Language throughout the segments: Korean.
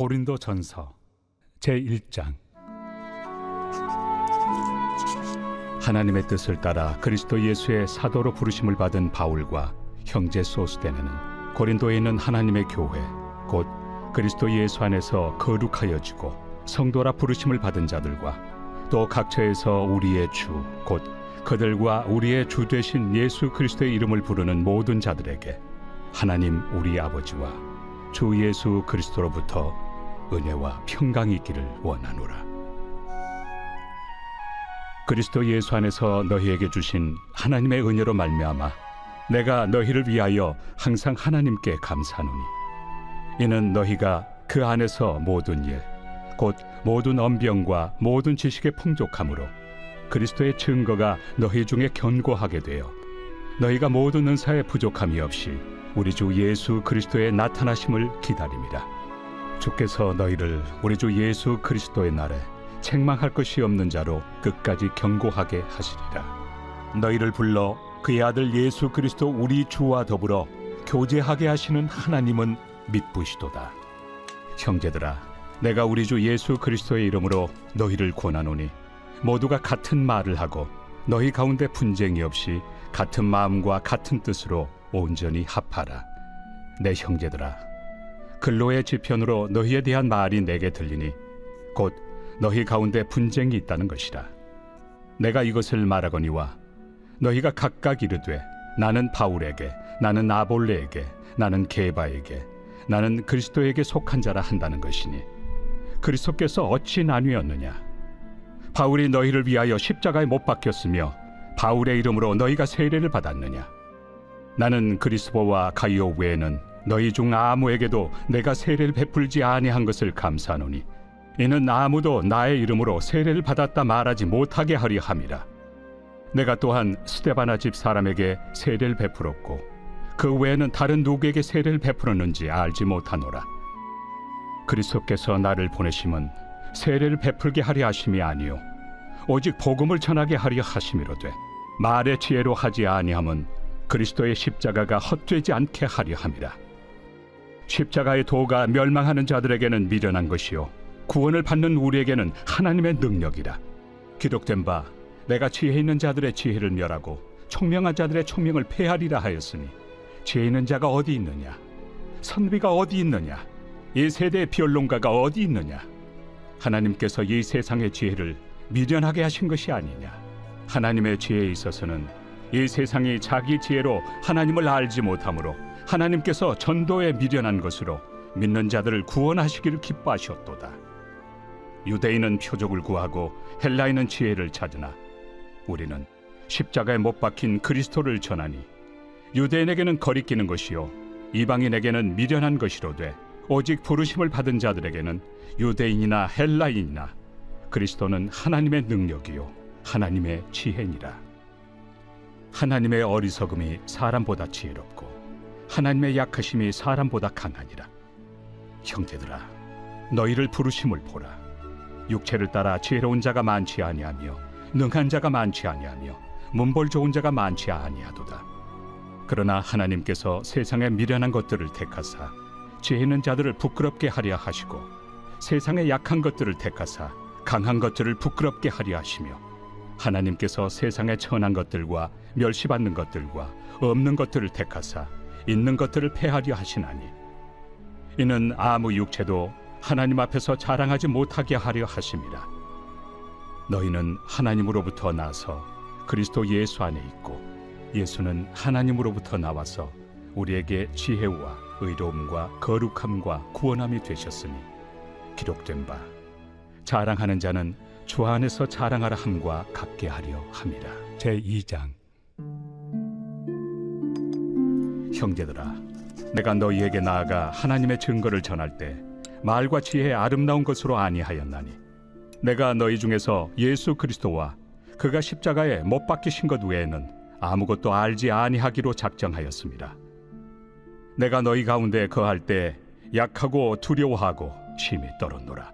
고린도전서 제1장. 하나님의 뜻을 따라 그리스도 예수의 사도로 부르심을 받은 바울과 형제 소스데네는 고린도에 있는 하나님의 교회 곧 그리스도 예수 안에서 거룩하여지고 성도라 부르심을 받은 자들과 또 각처에서 우리의 주 곧 그들과 우리의 주 되신 예수 그리스도의 이름을 부르는 모든 자들에게 하나님 우리 아버지와 주 예수 그리스도로부터 은혜와 평강이 있기를 원하노라. 그리스도 예수 안에서 너희에게 주신 하나님의 은혜로 말미암아 내가 너희를 위하여 항상 하나님께 감사하노니 이는 너희가 그 안에서 모든 일 곧 모든 언병과 모든 지식의 풍족함으로 그리스도의 증거가 너희 중에 견고하게 되어 너희가 모든 은사에 부족함이 없이 우리 주 예수 그리스도의 나타나심을 기다림이라. 주께서 너희를 우리 주 예수 그리스도의 날에 책망할 것이 없는 자로 끝까지 견고하게 하시리라. 너희를 불러 그의 아들 예수 그리스도 우리 주와 더불어 교제하게 하시는 하나님은 믿부시도다. 형제들아, 내가 우리 주 예수 그리스도의 이름으로 너희를 권하노니 모두가 같은 말을 하고 너희 가운데 분쟁이 없이 같은 마음과 같은 뜻으로 온전히 합하라. 내 형제들아, 근로의 지편으로 너희에 대한 말이 내게 들리니 곧 너희 가운데 분쟁이 있다는 것이라. 내가 이것을 말하거니와 너희가 각각 이르되 나는 바울에게, 나는 아볼레에게, 나는 게바에게, 나는 그리스도에게 속한 자라 한다는 것이니 그리스도께서 어찌 나뉘었느냐? 바울이 너희를 위하여 십자가에 못 박혔으며 바울의 이름으로 너희가 세례를 받았느냐? 나는 그리스도와 가이오 외에는 너희 중 아무에게도 내가 세례를 베풀지 아니한 것을 감사하노니 이는 아무도 나의 이름으로 세례를 받았다 말하지 못하게 하려 함이라. 내가 또한 스데바나 집 사람에게 세례를 베풀었고 그 외에는 다른 누구에게 세례를 베풀었는지 알지 못하노라. 그리스도께서 나를 보내심은 세례를 베풀게 하려 하심이 아니요 오직 복음을 전하게 하려 하심이로되 말의 지혜로 하지 아니함은 그리스도의 십자가가 헛되지 않게 하려 함이라. 십자가의 도가 멸망하는 자들에게는 미련한 것이요 구원을 받는 우리에게는 하나님의 능력이라. 기록된 바 내가 지혜 있는 자들의 지혜를 멸하고 총명한 자들의 총명을 폐하리라 하였으니 지혜 있는 자가 어디 있느냐? 선비가 어디 있느냐? 이 세대의 변론가가 어디 있느냐? 하나님께서 이 세상의 지혜를 미련하게 하신 것이 아니냐? 하나님의 지혜에 있어서는 이 세상이 자기 지혜로 하나님을 알지 못하므로 하나님께서 전도에 미련한 것으로 믿는 자들을 구원하시기를 기뻐하셨도다. 유대인은 표적을 구하고 헬라인은 지혜를 찾으나 우리는 십자가에 못 박힌 그리스도를 전하니 유대인에게는 거리끼는 것이요 이방인에게는 미련한 것이로되 오직 부르심을 받은 자들에게는 유대인이나 헬라인이나 그리스도는 하나님의 능력이요 하나님의 지혜니라. 하나님의 어리석음이 사람보다 지혜롭고 하나님의 약하심이 사람보다 강하니라. 형제들아, 너희를 부르심을 보라. 육체를 따라 지혜로운 자가 많지 아니하며 능한 자가 많지 아니하며 문벌 좋은 자가 많지 아니하도다. 그러나 하나님께서 세상의 미련한 것들을 택하사 지혜 있는 자들을 부끄럽게 하려 하시고 세상의 약한 것들을 택하사 강한 것들을 부끄럽게 하려 하시며 하나님께서 세상의 천한 것들과 멸시받는 것들과 없는 것들을 택하사 있는 것들을 폐하려 하시나니 이는 아무 육체도 하나님 앞에서 자랑하지 못하게 하려 하심이라. 너희는 하나님으로부터 나서 그리스도 예수 안에 있고 예수는 하나님으로부터 나와서 우리에게 지혜와 의로움과 거룩함과 구원함이 되셨으니 기록된 바 자랑하는 자는 주 안에서 자랑하라 함과 같게 하려 함이라. 제2장. 형제들아, 내가 너희에게 나아가 하나님의 증거를 전할 때 말과 지혜의 아름다운 것으로 아니하였나니 내가 너희 중에서 예수 그리스도와 그가 십자가에 못 박히신 것 외에는 아무것도 알지 아니하기로 작정하였습니다. 내가 너희 가운데 거할 때 약하고 두려워하고 심히 떨었노라.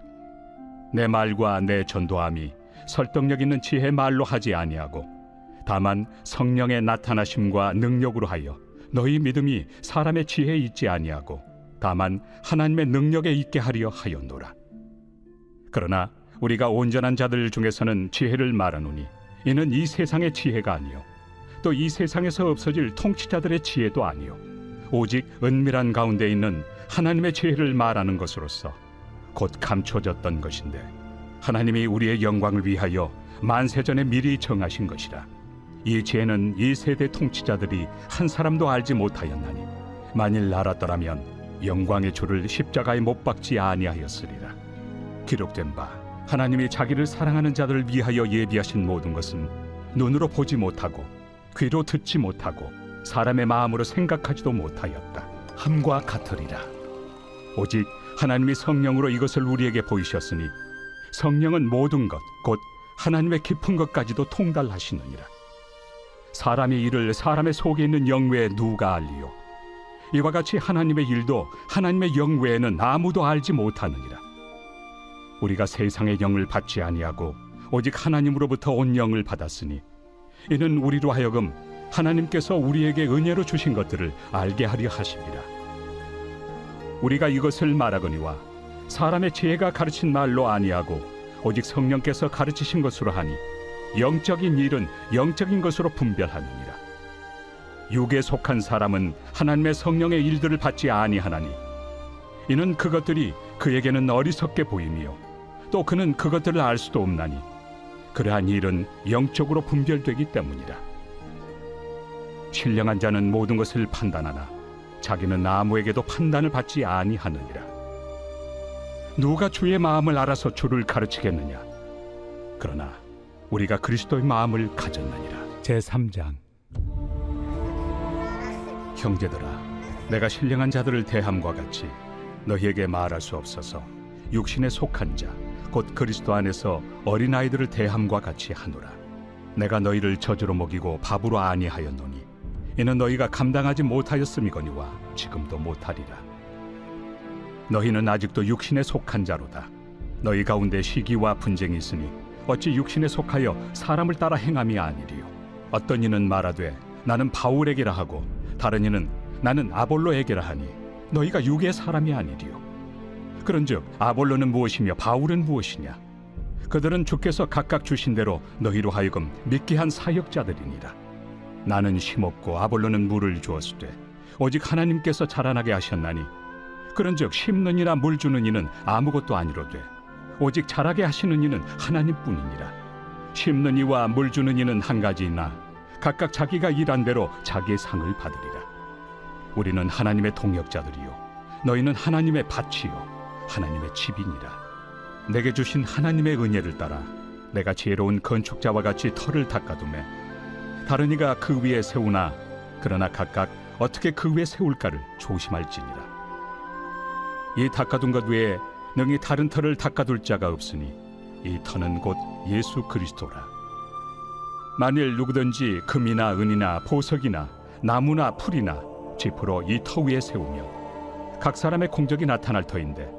내 말과 내 전도함이 설득력 있는 지혜 말로 하지 아니하고 다만 성령의 나타나심과 능력으로 하여 너희 믿음이 사람의 지혜에 있지 아니하고 다만 하나님의 능력에 있게 하려 하였노라. 그러나 우리가 온전한 자들 중에서는 지혜를 말하노니 이는 이 세상의 지혜가 아니요 또 이 세상에서 없어질 통치자들의 지혜도 아니요 오직 은밀한 가운데 있는 하나님의 지혜를 말하는 것으로서 곧 감춰졌던 것인데 하나님이 우리의 영광을 위하여 만세전에 미리 정하신 것이라. 이 지혜는 이 세대 통치자들이 한 사람도 알지 못하였나니 만일 알았더라면 영광의 주를 십자가에 못 박지 아니하였으리라. 기록된 바 하나님이 자기를 사랑하는 자들을 위하여 예비하신 모든 것은 눈으로 보지 못하고 귀로 듣지 못하고 사람의 마음으로 생각하지도 못하였다 함과 같으리라. 오직 하나님이 성령으로 이것을 우리에게 보이셨으니 성령은 모든 것 곧 하나님의 깊은 것까지도 통달하시느니라. 사람의 일을 사람의 속에 있는 영 외에 누가 알리요? 이와 같이 하나님의 일도 하나님의 영 외에는 아무도 알지 못하느니라. 우리가 세상의 영을 받지 아니하고 오직 하나님으로부터 온 영을 받았으니 이는 우리로 하여금 하나님께서 우리에게 은혜로 주신 것들을 알게 하려 하심이라. 우리가 이것을 말하거니와 사람의 지혜가 가르친 말로 아니하고 오직 성령께서 가르치신 것으로 하니 영적인 일은 영적인 것으로 분별하느니라. 육에 속한 사람은 하나님의 성령의 일들을 받지 아니하나니 이는 그것들이 그에게는 어리석게 보이며 또 그는 그것들을 알 수도 없나니 그러한 일은 영적으로 분별되기 때문이라. 신령한 자는 모든 것을 판단하나 자기는 아무에게도 판단을 받지 아니하느니라. 누가 주의 마음을 알아서 주를 가르치겠느냐? 그러나 우리가 그리스도의 마음을 가졌느니라. 제3장. 형제들아, 내가 신령한 자들을 대함과 같이 너희에게 말할 수 없어서 육신에 속한 자 곧 그리스도 안에서 어린아이들을 대함과 같이 하노라. 내가 너희를 저주로 먹이고 밥으로 아니하였노니 이는 너희가 감당하지 못하였음이거니와 지금도 못하리라. 너희는 아직도 육신에 속한 자로다. 너희 가운데 시기와 분쟁이 있으니 어찌 육신에 속하여 사람을 따라 행함이 아니리요. 어떤 이는 말하되 나는 바울에게라 하고 다른 이는 나는 아볼로에게라 하니 너희가 육의 사람이 아니리요. 그런즉 아볼로는 무엇이며 바울은 무엇이냐? 그들은 주께서 각각 주신 대로 너희로 하여금 믿게 한 사역자들이니라. 나는 심었고 아볼로는 물을 주었으되 오직 하나님께서 자라나게 하셨나니 그런즉 심는 이나 물 주는 이는 아무것도 아니로되 오직 자라게 하시는 이는 하나님뿐이니라. 심는 이와 물 주는 이는 한 가지이나 각각 자기가 일한 대로 자기의 상을 받으리라. 우리는 하나님의 동역자들이요 너희는 하나님의 밭이요 하나님의 집이니라. 내게 주신 하나님의 은혜를 따라 내가 지혜로운 건축자와 같이 터를 닦아두매 다른 이가 그 위에 세우나 그러나 각각 어떻게 그 위에 세울까를 조심할지니라. 이 닦아둔 것 외에 능히 다른 터를 닦아둘 자가 없으니 이 터는 곧 예수 그리스도라. 만일 누구든지 금이나 은이나 보석이나 나무나 풀이나 지프로 이 터 위에 세우면 각 사람의 공적이 나타날 터인데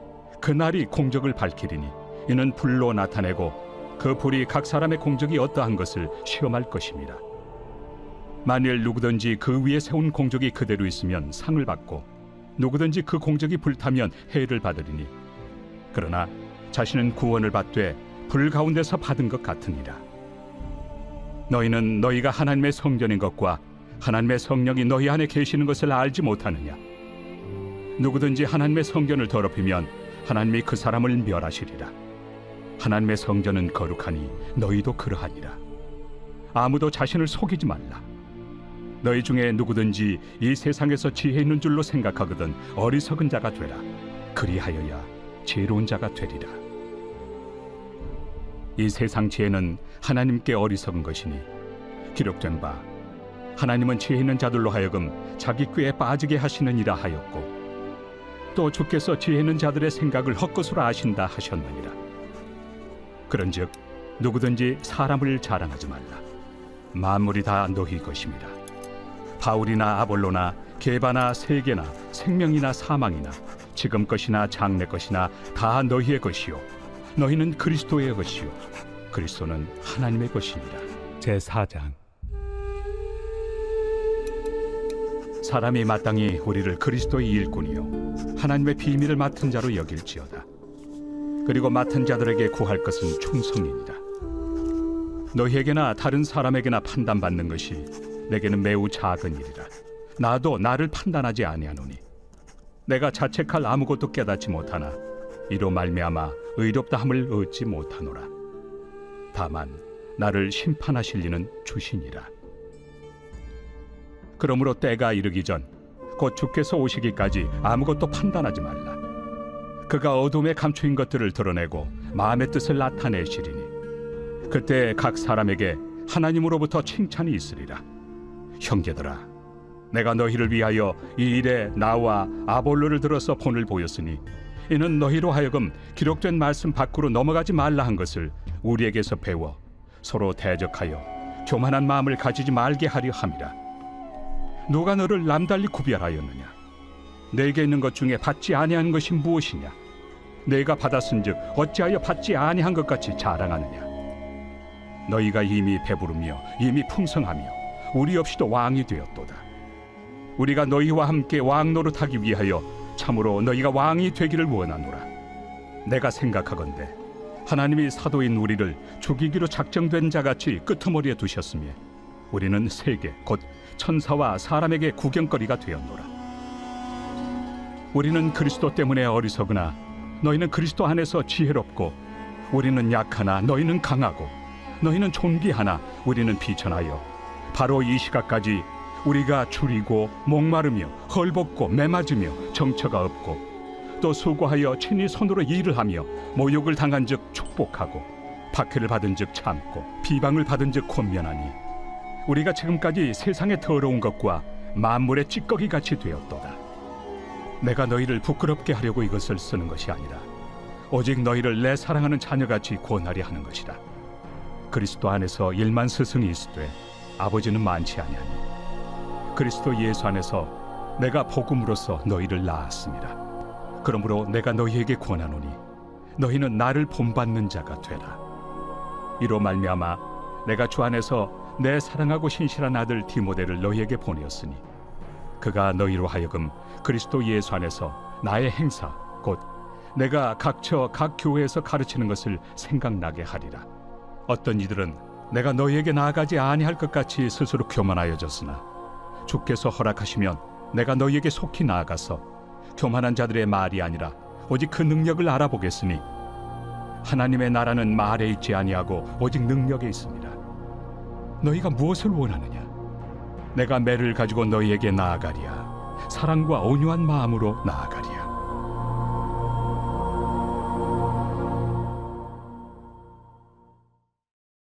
그날이 공적을 밝히리니 이는 불로 나타내고 그 불이 각 사람의 공적이 어떠한 것을 시험할 것입니다. 만일 누구든지 그 위에 세운 공적이 그대로 있으면 상을 받고 누구든지 그 공적이 불타면 해를 받으리니 그러나 자신은 구원을 받되 불 가운데서 받은 것 같으니라. 너희는 너희가 하나님의 성전인 것과 하나님의 성령이 너희 안에 계시는 것을 알지 못하느냐? 누구든지 하나님의 성전을 더럽히면 하나님이 그 사람을 멸하시리라. 하나님의 성전은 거룩하니 너희도 그러하니라. 아무도 자신을 속이지 말라. 너희 중에 누구든지 이 세상에서 지혜 있는 줄로 생각하거든 어리석은 자가 되라. 그리하여야 지혜로운 자가 되리라. 이 세상 지혜는 하나님께 어리석은 것이니 기록된 바 하나님은 지혜 있는 자들로 하여금 자기 꾀에 빠지게 하시느니라 하였고 또 주께서 지혜 있는 자들의 생각을 헛것으로 아신다 하셨느니라. 그런즉 누구든지 사람을 자랑하지 말라. 만물이 다 너희 것입니다. 바울이나 아볼로나 게바나 세계나 생명이나 사망이나 지금 것이나 장래 것이나 다 너희의 것이요 너희는 그리스도의 것이요 그리스도는 하나님의 것이니라. 제4장. 사람이 마땅히 우리를 그리스도의 일꾼이요 하나님의 비밀을 맡은 자로 여길지어다. 그리고 맡은 자들에게 구할 것은 충성이니라. 너희에게나 다른 사람에게나 판단받는 것이 내게는 매우 작은 일이라. 나도 나를 판단하지 아니하노니 내가 자책할 아무것도 깨닫지 못하나 이로 말미암아 의롭다함을 얻지 못하노라. 다만 나를 심판하실 이는 주시니라. 그러므로 때가 이르기 전 곧 주께서 오시기까지 아무것도 판단하지 말라. 그가 어둠에 감추인 것들을 드러내고 마음의 뜻을 나타내시리니 그때 각 사람에게 하나님으로부터 칭찬이 있으리라. 형제들아, 내가 너희를 위하여 이 일에 나와 아볼로를 들어서 본을 보였으니 이는 너희로 하여금 기록된 말씀 밖으로 넘어가지 말라 한 것을 우리에게서 배워 서로 대적하여 교만한 마음을 가지지 말게 하려 함이라. 누가 너를 남달리 구별하였느냐? 내게 있는 것 중에 받지 아니한 것이 무엇이냐? 내가 받았은즉 어찌하여 받지 아니한 것 같이 자랑하느냐? 너희가 이미 배부르며 이미 풍성하며 우리 없이도 왕이 되었도다. 우리가 너희와 함께 왕 노릇하기 위하여 참으로 너희가 왕이 되기를 원하노라. 내가 생각하건대 하나님이 사도인 우리를 죽이기로 작정된 자같이 끄트머리에 두셨으며 우리는 세계 곧 천사와 사람에게 구경거리가 되었노라. 우리는 그리스도 때문에 어리석으나 너희는 그리스도 안에서 지혜롭고 우리는 약하나 너희는 강하고 너희는 존귀하나 우리는 비천하여 바로 이 시각까지 우리가 줄이고 목마르며 헐벗고 매맞으며 정처가 없고 또 수고하여 친히 손으로 일을 하며 모욕을 당한 즉 축복하고 박해를 받은 즉 참고 비방을 받은 즉 권면하니 우리가 지금까지 세상의 더러운 것과 만물의 찌꺼기 같이 되었도다. 내가 너희를 부끄럽게 하려고 이것을 쓰는 것이 아니라 오직 너희를 내 사랑하는 자녀같이 권하려 하는 것이라. 그리스도 안에서 일만 스승이 있으되 아버지는 많지 아니하니 그리스도 예수 안에서 내가 복음으로써 너희를 낳았습니다. 그러므로 내가 너희에게 권하노니 너희는 나를 본받는 자가 되라. 이로 말미암아 내가 주 안에서 내 사랑하고 신실한 아들 디모데를 너희에게 보내었으니 그가 너희로 하여금 그리스도 예수 안에서 나의 행사 곧 내가 각처 각 교회에서 가르치는 것을 생각나게 하리라. 어떤 이들은 내가 너희에게 나아가지 아니할 것 같이 스스로 교만하여졌으나 주께서 허락하시면 내가 너희에게 속히 나아가서 교만한 자들의 말이 아니라 오직 그 능력을 알아보겠으니 하나님의 나라는 말에 있지 아니하고 오직 능력에 있습니다. 너희가 무엇을 원하느냐? 내가 매를 가지고 너희에게 나아가리야. 사랑과 온유한 마음으로 나아가라.